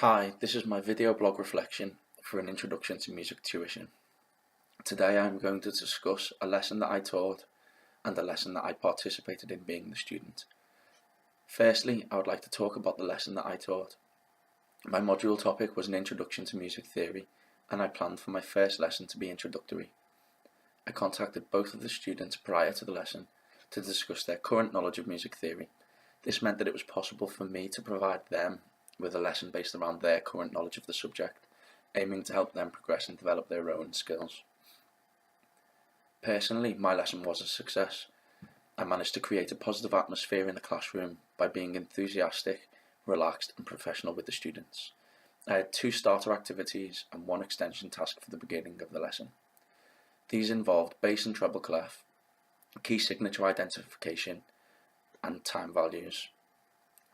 Hi, this is my video blog reflection for an introduction to music tuition. Today I am going to discuss a lesson that I taught and a lesson that I participated in being the student. Firstly, I would like to talk about the lesson that I taught. My module topic was an introduction to music theory, and I planned for my first lesson to be introductory. I contacted both of the students prior to the lesson to discuss their current knowledge of music theory. This meant that it was possible for me to provide them with a lesson based around their current knowledge of the subject, aiming to help them progress and develop their own skills. Personally, my lesson was a success. I managed to create a positive atmosphere in the classroom by being enthusiastic, relaxed and professional with the students. I had 2 starter activities and 1 extension task for the beginning of the lesson. These involved bass and treble clef, key signature identification and time values.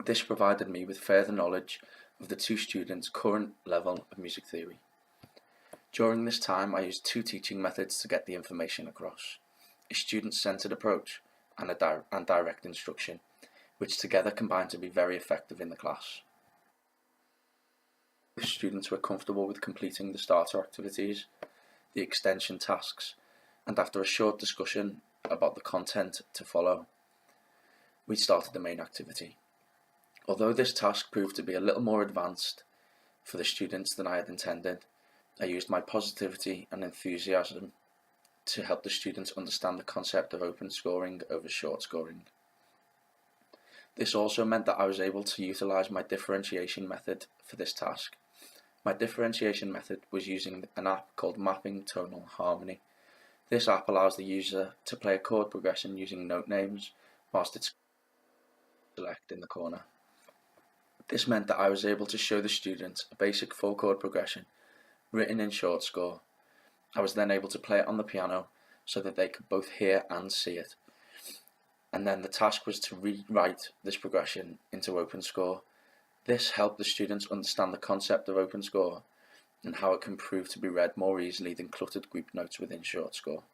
This provided me with further knowledge of the 2 students' current level of music theory. During this time, I used 2 teaching methods to get the information across: a student-centered approach and direct instruction, which together combined to be very effective in the class. The students were comfortable with completing the starter activities, the extension tasks, and after a short discussion about the content to follow, we started the main activity. Although this task proved to be a little more advanced for the students than I had intended, I used my positivity and enthusiasm to help the students understand the concept of open scoring over short scoring. This also meant that I was able to utilize my differentiation method for this task. My differentiation method was using an app called Mapping Tonal Harmony. This app allows the user to play a chord progression using note names whilst it's select in the corner. This meant that I was able to show the students a basic 4-chord progression written in short score. I was then able to play it on the piano so that they could both hear and see it. And then the task was to rewrite this progression into open score. This helped the students understand the concept of open score and how it can prove to be read more easily than cluttered group notes within short score.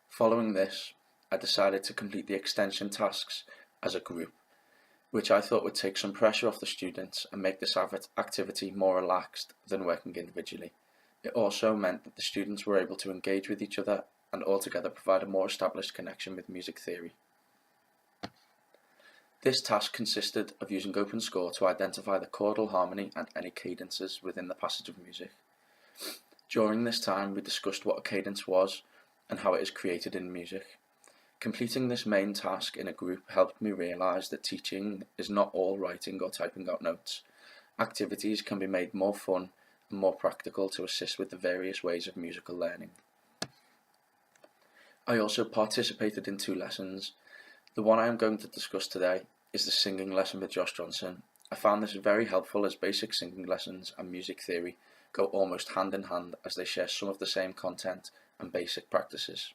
Following this, I decided to complete the extension tasks as a group, which I thought would take some pressure off the students and make this activity more relaxed than working individually. It also meant that the students were able to engage with each other and altogether provide a more established connection with music theory. This task consisted of using open score to identify the chordal harmony and any cadences within the passage of music. During this time, we discussed what a cadence was and how it is created in music. Completing this main task in a group helped me realise that teaching is not all writing or typing out notes. Activities can be made more fun and more practical to assist with the various ways of musical learning. I also participated in 2 lessons. The one I am going to discuss today is the singing lesson with Josh Johnson. I found this very helpful as basic singing lessons and music theory go almost hand in hand as they share some of the same content and basic practices.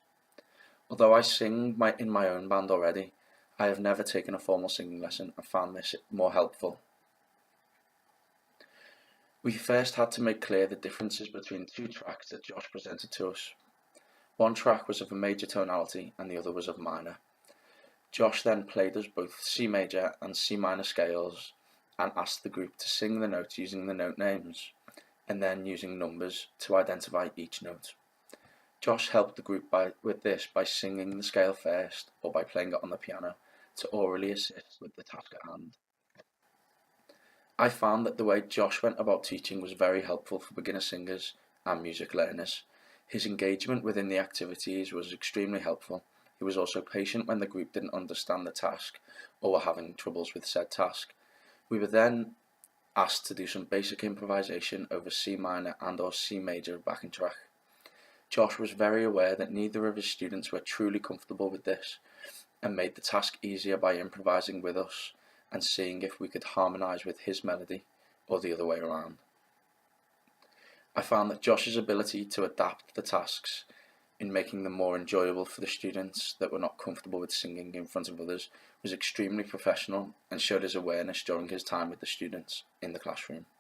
Although I sing in my own band already, I have never taken a formal singing lesson and found this more helpful. We first had to make clear the differences between 2 tracks that Josh presented to us. One track was of a major tonality and the other was of minor. Josh then played us both C major and C minor scales and asked the group to sing the notes using the note names and then using numbers to identify each note. Josh helped the group with this by singing the scale first or by playing it on the piano to orally assist with the task at hand. I found that the way Josh went about teaching was very helpful for beginner singers and music learners. His engagement within the activities was extremely helpful. He was also patient when the group didn't understand the task or were having troubles with said task. We were then asked to do some basic improvisation over C minor and or C major backing track. Josh was very aware that neither of his students were truly comfortable with this and made the task easier by improvising with us and seeing if we could harmonise with his melody or the other way around. I found that Josh's ability to adapt the tasks in making them more enjoyable for the students that were not comfortable with singing in front of others was extremely professional and showed his awareness during his time with the students in the classroom.